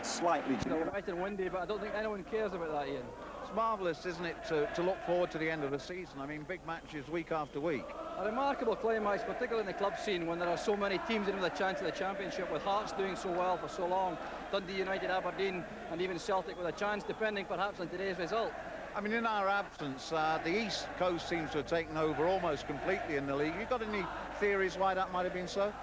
get slightly... It's wet and windy, but I don't think anyone cares about that, Ian. It's marvellous, isn't it, to look forward to the end of the season. I mean, big matches week after week. A remarkable climax, particularly in the club scene, when there are so many teams in with a chance at the championship, with Hearts doing so well for so long, Dundee United, Aberdeen, and even Celtic with a chance, depending perhaps on today's result. I mean, in our absence, the East Coast seems to have taken over almost completely in the league. You got any theories why that might have been so?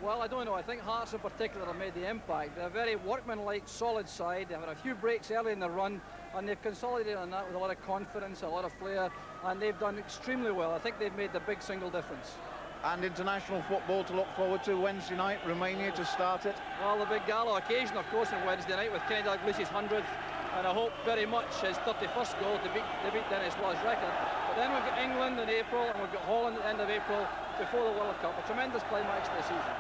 Well, I don't know. I think Hearts in particular have made the impact. They're a very workmanlike, solid side. They've had a few breaks early in the run, and they've consolidated on that with a lot of confidence, a lot of flair, and they've done extremely well. I think they've made the big single difference. And international football to look forward to Wednesday night, Romania to start it. Well, the big gala occasion, of course, on Wednesday night with Kenny Dalglish's 100th, and I hope very much his 31st goal to beat Dennis Law's record. But then we've got England in April, and we've got Holland at the end of April before the World Cup. A tremendous climax to the season.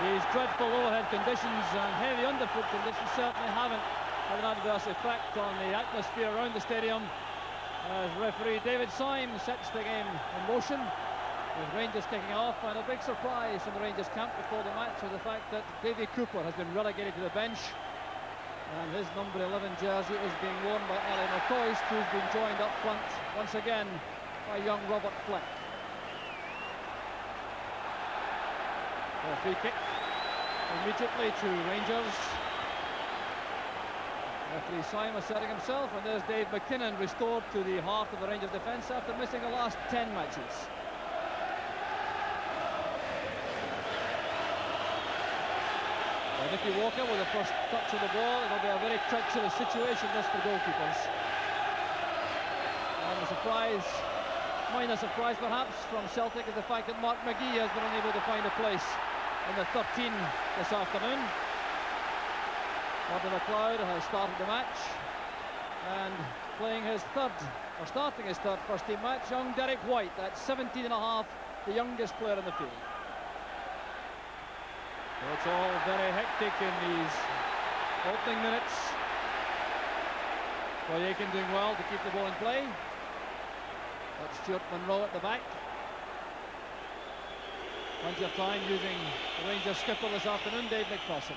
These dreadful overhead conditions and heavy underfoot conditions certainly haven't had an adverse effect on the atmosphere around the stadium, as referee David Symes sets the game in motion, with Rangers kicking off. And a big surprise from the Rangers camp before the match was the fact that Davy Cooper has been relegated to the bench, and his number 11 jersey is being worn by Ali McCoist, who's been joined up front once again by young Robert Fleck. A free kick immediately to Rangers. Referee Symes setting himself, and there's Dave McKinnon restored to the heart of the Rangers defence after missing the last 10 matches. Nicky Walker with the first touch of the ball. It'll be a very treacherous situation, this, for goalkeepers. And the surprise, minor surprise perhaps, from Celtic is the fact that Mark McGee has been unable to find a place in the 13 this afternoon. Gordon MacLeod has started the match, and playing his third, or starting his third first team match, young Derek White, at 17 and a half, the youngest player in the field. It's all very hectic in these opening minutes. Boyakin doing well to keep the ball in play. That's Stuart Monroe at the back. Plenty of time using the Rangers skipper this afternoon, Dave McPherson.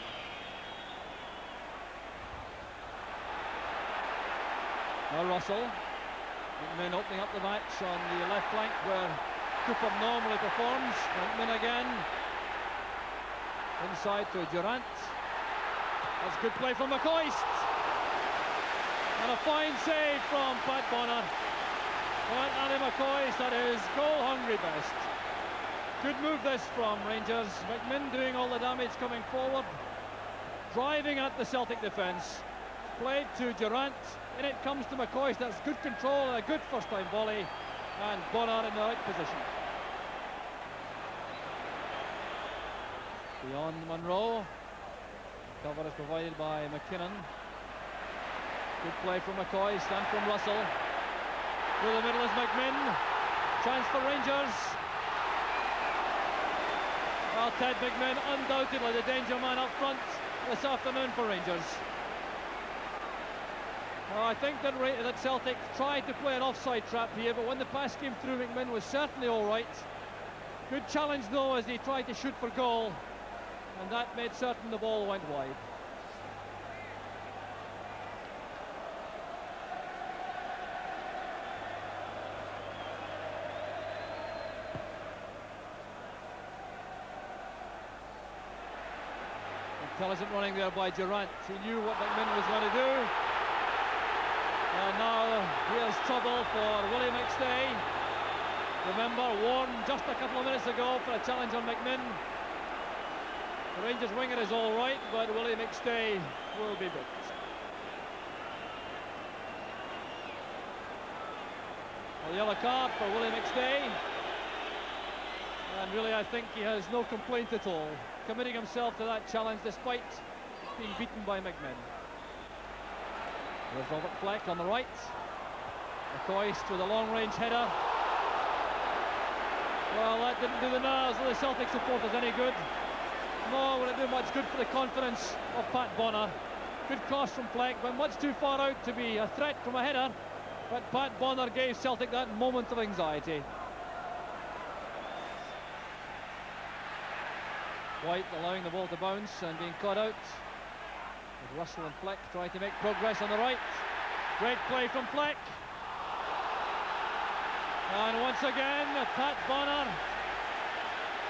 Now Russell. McMinn opening up the match on the left flank where Cooper normally performs. McMinn again. Inside to Durant. That's good play from McCoist. And a fine save from Pat Bonner. But Ali McCoist at his goal-hungry best. Good move this from Rangers. McMinn doing all the damage coming forward. Driving at the Celtic defence. Played to Durant. In it comes to McCoist. That's good control and a good first-time volley. And Bonner in the right position. Beyond Monroe. Cover is provided by McKinnon. Good play from McCoist and from Russell. Through the middle is McMinn. Chance for Rangers. Well, Ted McMinn undoubtedly the danger man up front this afternoon for Rangers. Well, I think that Celtic tried to play an offside trap here, but when the pass came through, McMinn was certainly all right. Good challenge though as he tried to shoot for goal, and that made certain the ball went wide. Intelligent running there by Durant. He knew what McMinn was going to do. And now here's trouble for Willie McStay. Remember, warned just a couple of minutes ago for a challenge on McMinn. The Rangers winger is all right, but Willie McStay will be booked. A yellow card for Willie McStay. And really, I think he has no complaint at all, committing himself to that challenge despite being beaten by McMinn. There's Robert Fleck on the right. McCoist with a long-range header. Well, that didn't do the nerves of the Celtic supporters any good. Nor will it do much good for the confidence of Pat Bonner. Good cross from Fleck, but much too far out to be a threat from a header. But Pat Bonner gave Celtic that moment of anxiety. White allowing the ball to bounce and being caught out. With Russell and Fleck trying to make progress on the right. Great play from Fleck. And once again, Pat Bonner,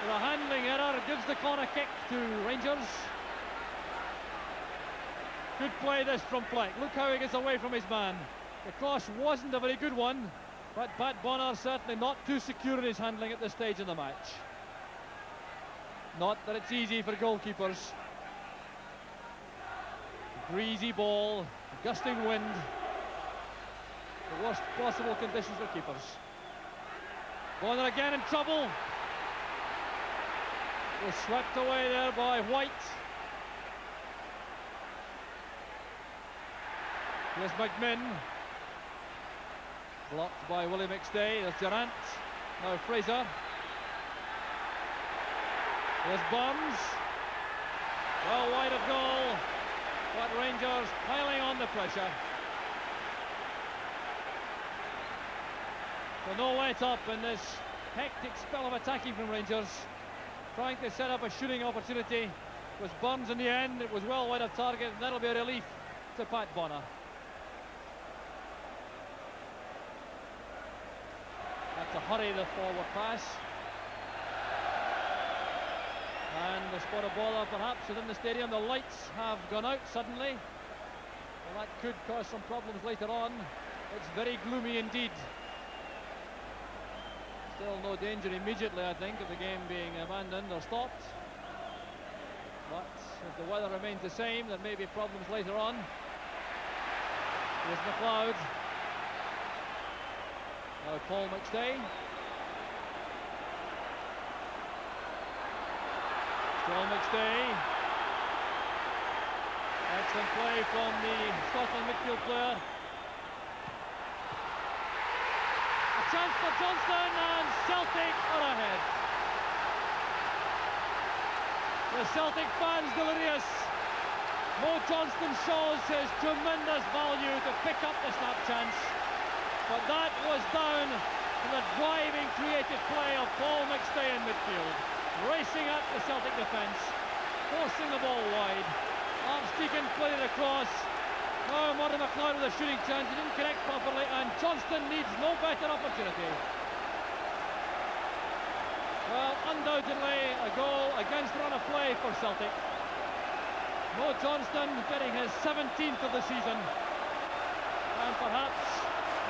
with a handling error, gives the corner kick to Rangers. Good play this from Fleck. Look how he gets away from his man. The cross wasn't a very good one, but Pat Bonner certainly not too secure in his handling at this stage in the match. Not that it's easy for goalkeepers. Breezy ball, gusting wind. The worst possible conditions for keepers. Bonner again in trouble. Was swept away there by White. Here's McMinn. Blocked by Willie McStay. There's Durant. Now Fraser. There's Burns. Well wide of goal. But Rangers piling on the pressure. So no let up in this hectic spell of attacking from Rangers. Trying to set up a shooting opportunity. Was Burns in the end. It was well wide of target, and that'll be a relief to Pat Bonner. Have to hurry the forward pass. And a spot of bother perhaps within the stadium. The lights have gone out suddenly. Well, that could cause some problems later on. It's very gloomy indeed. Still no danger immediately, I think, of the game being abandoned or stopped. But if the weather remains the same, there may be problems later on. Here's MACLEOD. Now Paul McStay. Still McStay. Excellent play from the Scotland midfield player. A chance for Johnston, and Celtic are ahead. The Celtic fans delirious. Mo Johnston shows his tremendous value to pick up the snap chance. But that was down to the driving, creative play of Paul McStay in midfield. Racing at the Celtic defence, forcing the ball wide. Armstead played it across. Now Murray McLeod with a shooting chance. He didn't connect properly, and Johnston needs no better opportunity. Well, undoubtedly a goal against run of play for Celtic. Mo Johnston getting his 17th of the season, and perhaps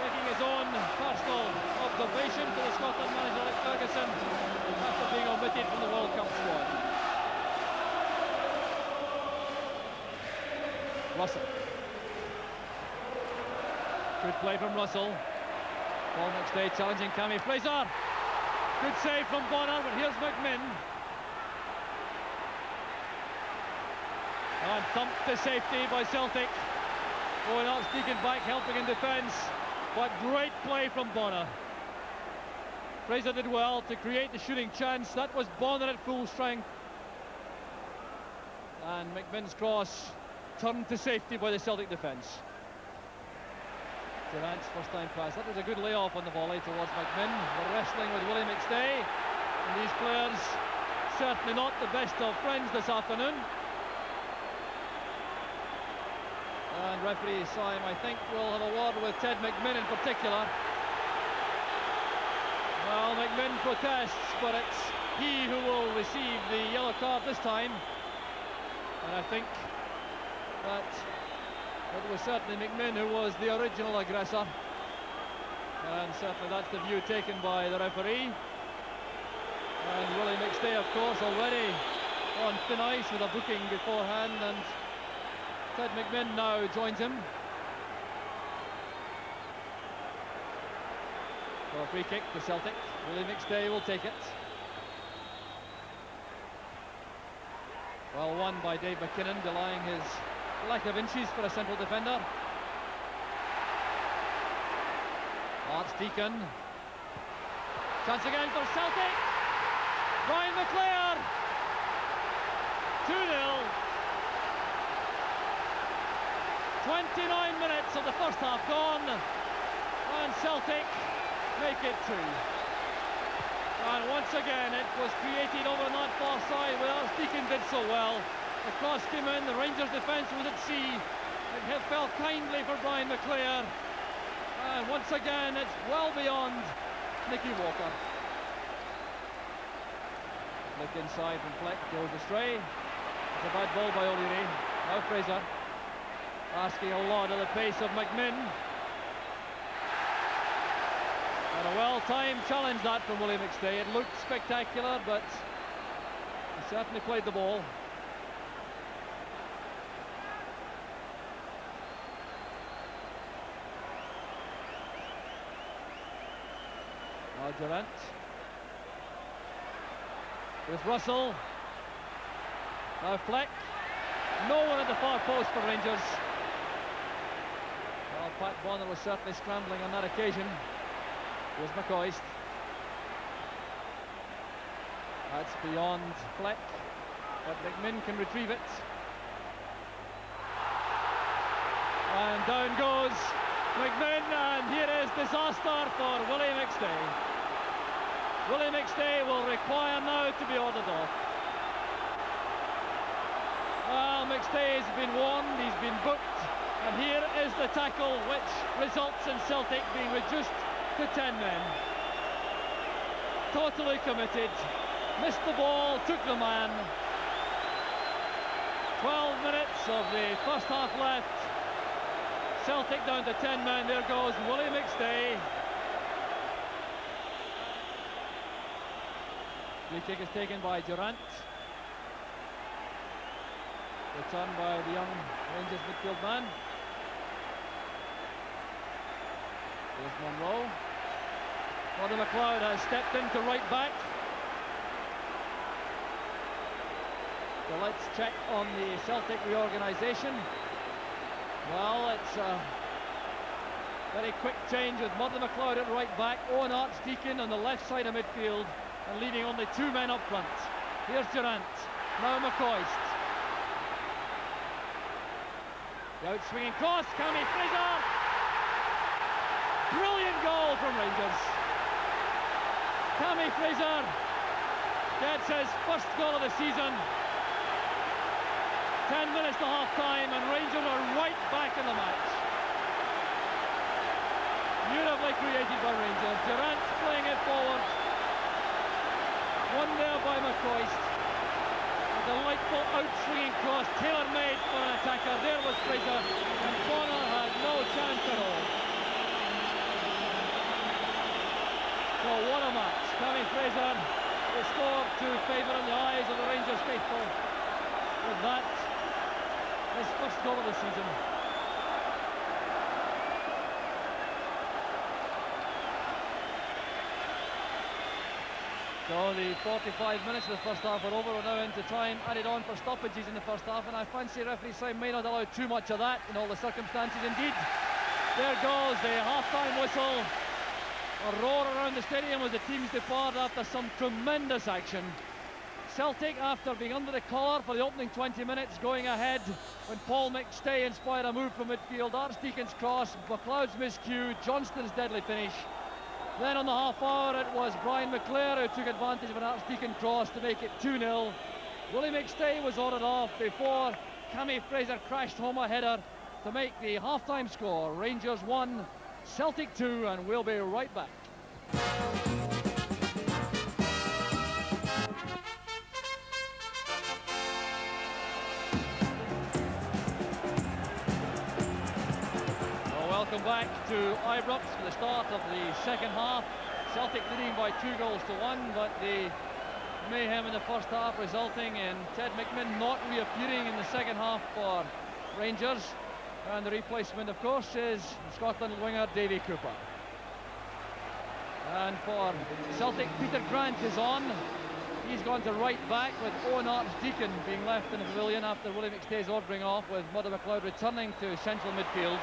making his own personal observation to the Scotland manager Alex Ferguson after being omitted from the World Cup squad. Russell. Good play from Russell. Paul McStay challenging Cammy Fraser. Good save from Bonner, but here's McMinn. And thumped to safety by Celtic. Going out, sneaking back, helping in defence. But great play from Bonner. Fraser did well to create the shooting chance. That was Bonner at full strength. And McMinn's cross turned to safety by the Celtic defence. Durant's first time pass. That was a good layoff on the volley towards McMinn. They're wrestling with Willie McStay. And these players certainly not the best of friends this afternoon. And referee Syme, I think, will have a word with Ted McMinn in particular. Well, McMinn protests, but it's he who will receive the yellow card this time. And I think that it was certainly McMinn who was the original aggressor. And certainly that's the view taken by the referee. And Willie McStay, of course, already on thin ice with a booking beforehand, and Ted McMinn now joins him. For a free kick to Celtic. Willie McStay will take it. Well won by Dave McKinnon, denying his lack of inches for a central defender. Archdeacon. Chance again for Celtic. Brian McLeod. 2-0. 29 minutes of the first half gone, and Celtic make it 2. And once again it was created over on that far side where Archdeacon did so well. The cross came in, the Rangers defence was at sea. It fell kindly for Brian McClair. And once again it's well beyond Nicky Walker. Look inside from Fleck, goes astray. It's a bad ball by O'Leary. Now Fraser, asking a lot of the pace of McMinn. And a well-timed challenge that from Willie McStay. It looked spectacular, but he certainly played the ball. Now Durant with Russell. Now Fleck. No one at the far post for Rangers. Well, Pat Bonner was certainly scrambling on that occasion. Here's McCoist. That's beyond Fleck, but McMinn can retrieve it. And down goes McMinn, and here is disaster for Willie McStay. Willie McStay will require now to be ordered off. Well, McStay has been warned, he's been booked, and here is the tackle which results in Celtic being reduced to 10 men. Totally committed, missed the ball, took the man. 12 minutes of the first half left. Celtic down to 10 men. There goes Willie McStay. Free kick is taken by Durant. Return by the young Rangers midfield man. Here's Monroe. Roddy McLeod has stepped into right back. So let's check on the Celtic reorganisation. Well, it's a very quick change with Roddy McLeod at right back, Owen Archdeacon on the left side of midfield, and leaving only 2 men up front. Here's Durant, now McCoist. The out-swinging cross, Cammy Fraser! Brilliant goal from Rangers. Cammy Fraser gets his first goal of the season. 10 minutes to half-time, and Rangers are right back in the match. Beautifully created by Rangers. Durant playing it forward. Won there by McCoist. A delightful out-swinging cross, tailor-made for an attacker. There was Fraser, and Bonner had no chance at all. So what a match. Cammy Fraser restored to favour in the eyes of the Rangers faithful. With that, his first goal of the season. So the 45 minutes of the first half are over. We're now into time added on for stoppages in the first half, and I fancy referee Simon may not allow too much of that in all the circumstances. Indeed, there goes the half-time whistle. A roar around the stadium as the teams depart after some tremendous action. Celtic, after being under the collar for the opening 20 minutes, going ahead when Paul McStay inspired a move from midfield. Archdeacon's cross, McLeod's miscue, Johnston's deadly finish. Then on the half hour it was Brian McClair who took advantage of an Archdeacon cross to make it 2-0. Willie McStay was ordered off before Cammy Fraser crashed home a header to make the half-time score. Rangers 1, Celtic 2, and we'll be right back. Welcome back to Ibrox for the start of the second half. Celtic leading by 2-1, but the mayhem in the first half resulting in Ted McMinn not reappearing in the second half for Rangers. And the replacement, of course, is Scotland winger Davy Cooper. And for Celtic, Peter Grant is on. He's gone to right back with Owen Archdeacon being left in the pavilion after Willie McStay's ordering off, with Mudder McLeod returning to central midfield.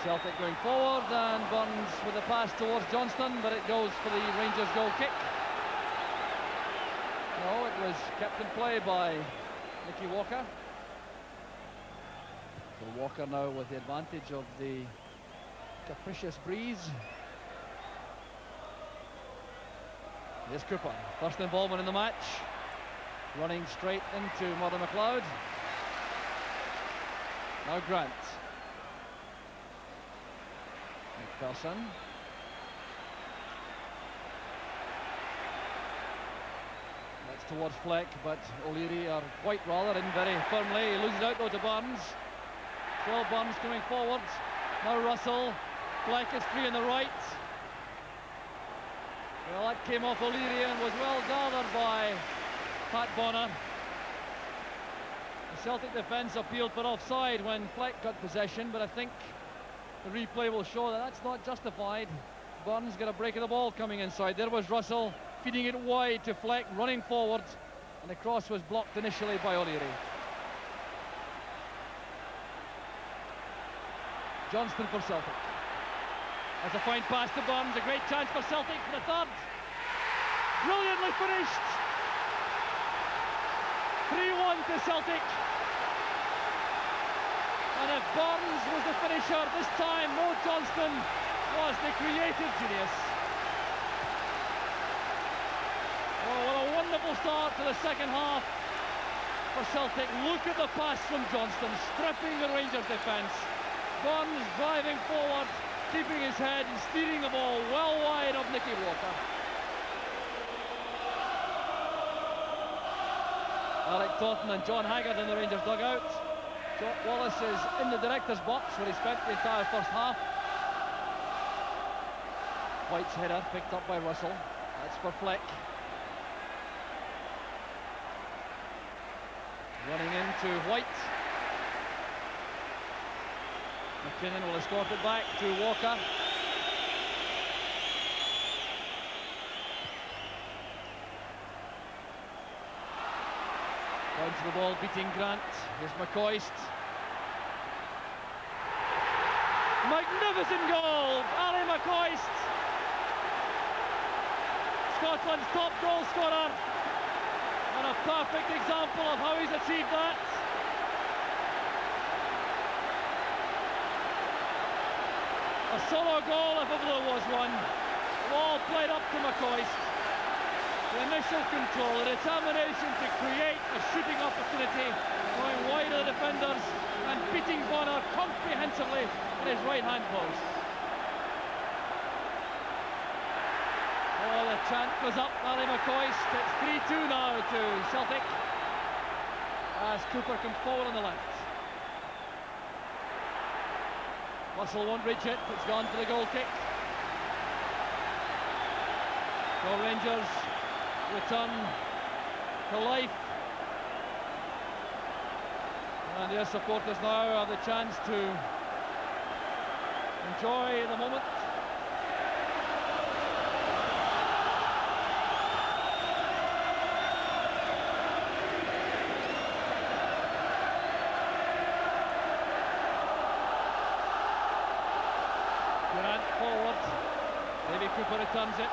Celtic going forward, and Burns with a pass towards Johnston, but it goes for the Rangers goal kick. No, it was kept in play by Nicky Walker. So Walker now with the advantage of the capricious breeze. Here's Cooper, first involvement in the match, running straight into Mother MACLEOD. Now Grant. McPherson. That's towards Fleck, but O'Leary, or White rather, in very firmly. He loses out though to Burns. Still Burns coming forward. Now Russell. Fleck is free on the right. Well, that came off O'Leary and was well gathered by Pat Bonner. The Celtic defence appealed for offside when Fleck got possession, but I think the replay will show that that's not justified. Burns got a break of the ball coming inside. There was Russell feeding it wide to Fleck, running forward, and the cross was blocked initially by O'Leary. Johnston for Celtic. That's a fine pass to Burns, a great chance for Celtic for the third. Brilliantly finished. 3-1 to Celtic. And if Burns was the finisher, this time Mo Johnston was the creative genius. Oh, what a wonderful start to the second half for Celtic. Look at the pass from Johnston, stripping the Rangers defence. Burns driving forward, keeping his head and steering the ball well wide of Nicky Walker. Alec Totten and John Haggard in the Rangers dugout. Wallace is in the director's box where he spent the entire first half. White's header picked up by Russell. That's for Fleck. Running into White. McKinnon will escort it back to Walker. Down to the ball, beating Grant. Here's McCoist. Magnificent goal, Ali McCoist. Scotland's top goal scorer. And a perfect example of how he's achieved that. A solo goal if ever there was one. Ball played up to McCoist. The initial control, the determination to create a shooting opportunity, going wide of the defenders and beating Bonner comprehensively in his right-hand post. Oh, the chant goes up, Ali McCoist. It's 3-2 now to Celtic as Cooper comes forward on the left. Russell won't reach it, it's gone for the goal kick. So Rangers return to life. And their supporters now have the chance to enjoy the moment. Grant forward. Maybe Cooper returns it.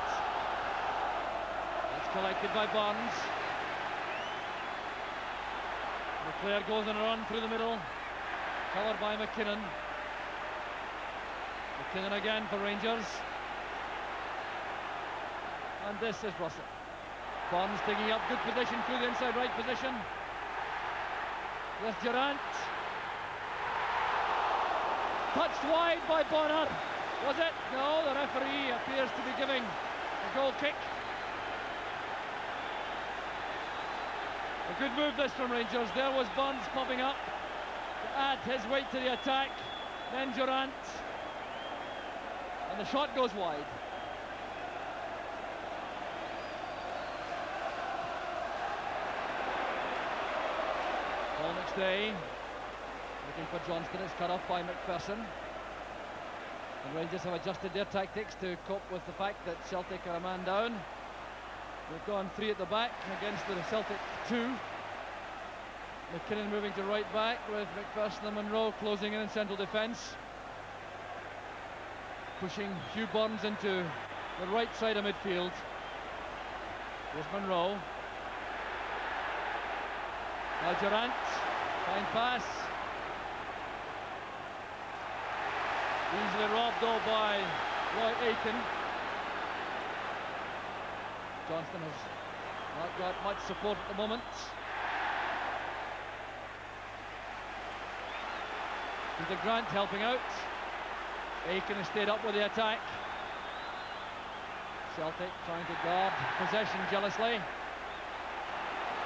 It's collected by Burns. McClair goes on a run through the middle, covered by McKinnon. McKinnon again for Rangers. And this is Russell. Burns taking up good position through the inside right position. With Durant. Touched wide by Bonner. Was it? No, the referee appears to be giving a goal kick. A good move this from Rangers. There was Burns popping up to add his weight to the attack. Then Durant. And the shot goes wide. Ball next day. Looking for Johnston. It's cut off by McPherson. And Rangers have adjusted their tactics to cope with the fact that Celtic are a man down. They've gone 3 at the back against the Celtic 2. McKinnon moving to right back with McPherson and Monroe closing in central defence. Pushing Hugh Burns into the right side of midfield. There's Monroe. Now Durant. Fine pass. Easily robbed though by Roy Aitken. Johnston has not got much support at the moment. Peter Grant helping out. Aiken has stayed up with the attack. Celtic trying to guard possession jealously.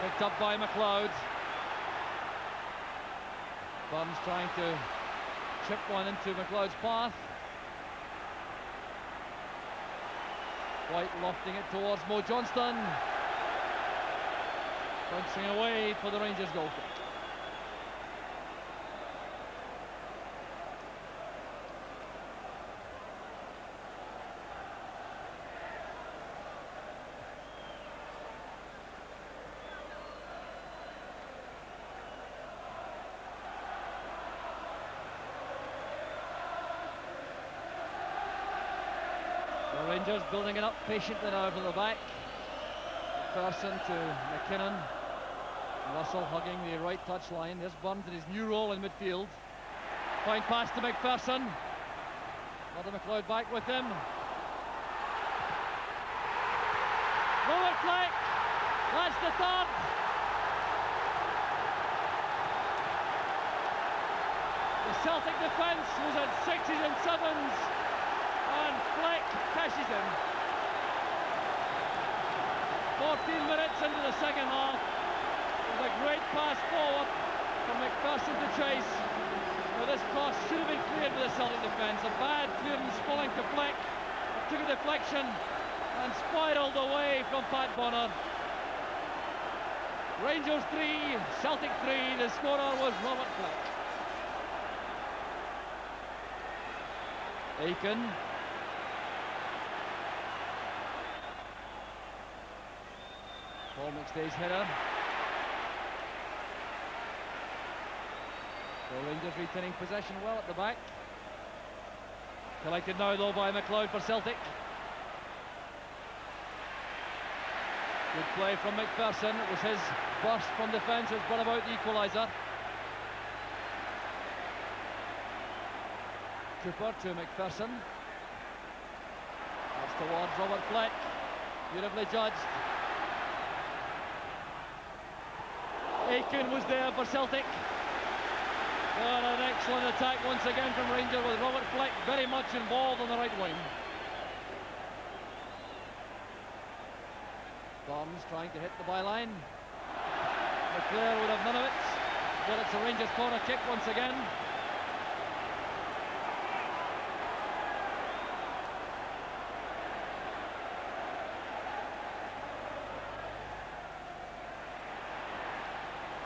Picked up by MACLEOD. Burns trying to chip one into MACLEOD's path. White lofting it towards Mo Johnston. Bouncing away for the Rangers goal kick. Rangers building it up patiently now from the back. McPherson to McKinnon. Russell hugging the right touch line. There's Burns in his new role in midfield. Fine pass to McPherson. Another MACLEOD back with him. Robert FLECK. That's the third. The Celtic defence was at 6s and 7s. And FLECK cashes in. 14 minutes into the second half. With a great pass forward from McPherson to chase. Now this cross should have been cleared for the Celtic defence. A bad clearance falling to FLECK. It took a deflection and spiralled away from Pat Bonner. Rangers 3, Celtic 3. The scorer was Robert FLECK. Aiken. Paul McStay's header. The Rangers retaining possession well at the back. Collected now though by MACLEOD for Celtic. Good play from McPherson. It was his burst from defence has brought about the equaliser. Cooper to McPherson. That's towards Robert FLECK. Beautifully judged. Aiken was there for Celtic. And an excellent attack once again from Rangers with Robert FLECK very much involved on the right wing. Burns trying to hit the byline. McClare would have none of it. But it's a Rangers corner kick once again.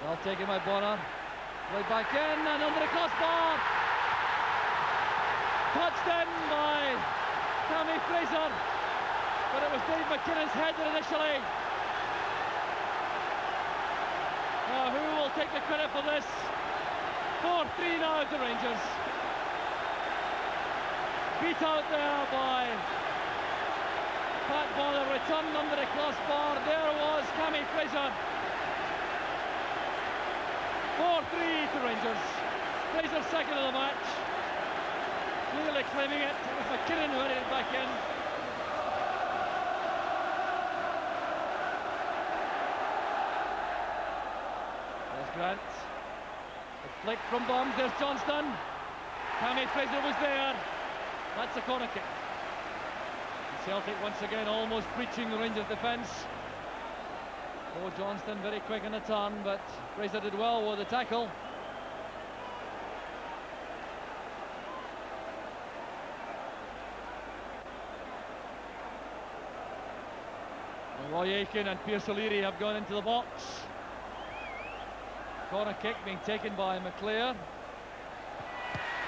Well taken by Bonner. Right back in and under the crossbar. Touched in by Cammy Fraser. But it was Dave McKinnon's header initially. Now who will take the credit for this? 4-3 now to Rangers. Beat out there by Pat Bonner. Returned under the crossbar. There was Cammy Fraser. 4-3 to Rangers. Fraser second of the match. Clearly claiming it. It was McKinnon who hit it back in. There's Grant. The flick from Burns. There's Johnston. Cammy Fraser was there. That's a corner kick. Celtic once again almost breaching the Rangers defence. Oh, Johnston very quick in the turn, but Fraser did well with the tackle. And Roy Aiken and Pierce O'Leary have gone into the box. Corner kick being taken by McClare.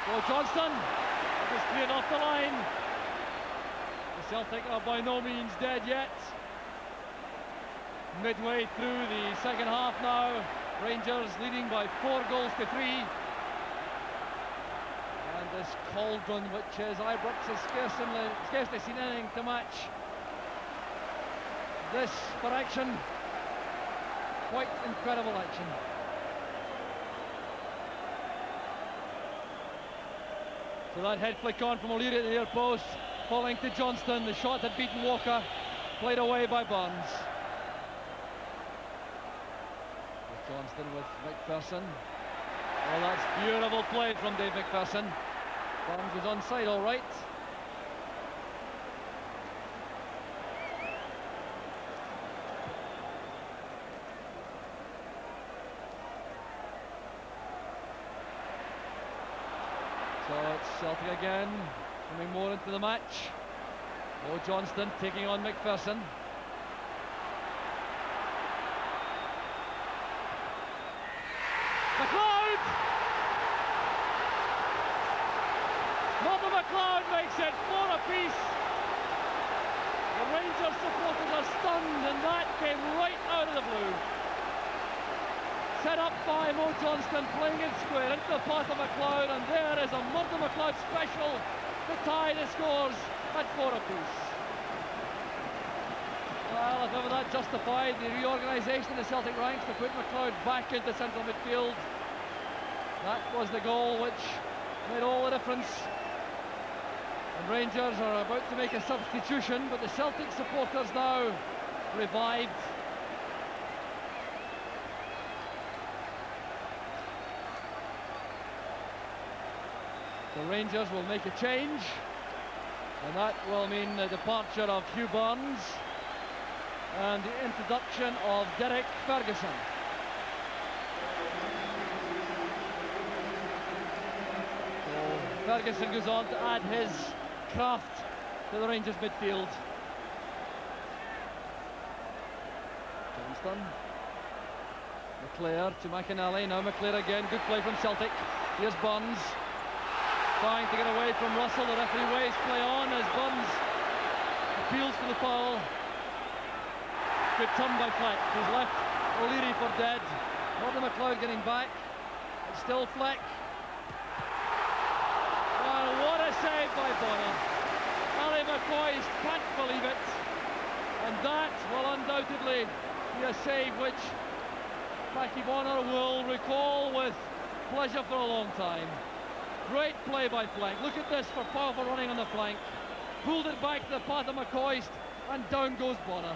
Oh, Johnston! It was cleared off the line. The Celtic are by no means dead yet. Midway through the second half now, Rangers leading by 4 goals to 3. And this cauldron, which is Ibrox has scarcely seen anything to match this for action. Quite incredible action. So that head flick on from O'Leary at the near post, falling to Johnston. The shot had beaten Walker. played away by Burns. Johnston with McPherson. Oh, that's beautiful play from Dave McPherson. Burns was onside, all right. So it's Celtic again, coming more into the match. Oh, Johnston taking on McPherson. MACLEOD! MACLEOD makes it 4 apiece. The Rangers supporters are stunned, and that came right out of the blue. Set up by Mo Johnston, playing it square into the path of MACLEOD, and there is a MACLEOD special to tie the scores at 4 apiece. Well, if ever that justified the reorganisation of the Celtic ranks to put MACLEOD back into central midfield, that was the goal which made all the difference. And Rangers are about to make a substitution, but the Celtic supporters now revived. The Rangers will make a change, and that will mean the departure of Hugh Burns and the introduction of Derek Ferguson. So Ferguson goes on to add his craft to the Rangers midfield. Johnston. McClare to McInally, now McClare again, good play from Celtic. Here's Burns, trying to get away from Russell. The referee waves play on as Burns appeals for the foul. Good turn by FLECK. He's left O'Leary for dead. MACLEOD getting back. It's still FLECK. Oh, what a save by Bonner. Ali McCoist can't believe it. And that will undoubtedly be a save which Mackie Bonner will recall with pleasure for a long time. Great play by FLECK. Look at this for powerful running on the flank. Pulled it back to the path of McCoist, and down goes Bonner.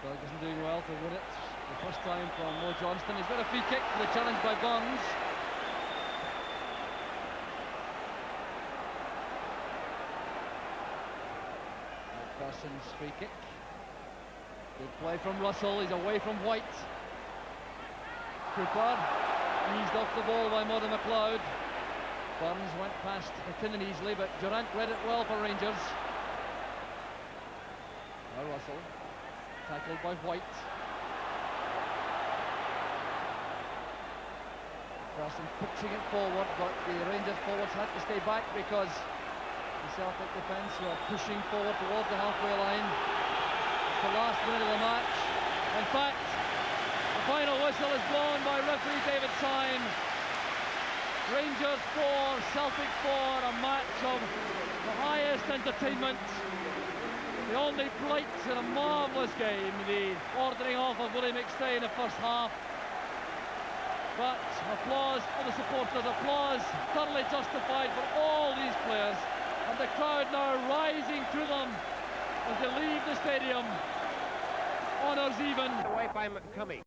Ferguson doing well to win it. The first time from Mo Johnston. He's got a free kick for the challenge by Burns. McPherson's free kick. Good play from Russell. He's away from White. Cooper eased off the ball by MACLEOD. Burns went past McKinnon easily, but Durant read it well for Rangers. Now Russell, tackled by White. McPherson pitching it forward, but the Rangers forwards had to stay back because the Celtic defence were pushing forward towards the halfway line. It's the last minute of the match. In fact, the final whistle is blown by referee David Syme. Rangers 4, Celtic 4, a match of the highest entertainment. The only blight in a marvellous game, the ordering off of Willie McStay in the first half. But applause for the supporters, applause thoroughly justified for all these players. And the crowd now rising through them as they leave the stadium. Honours even. Away by McCummey.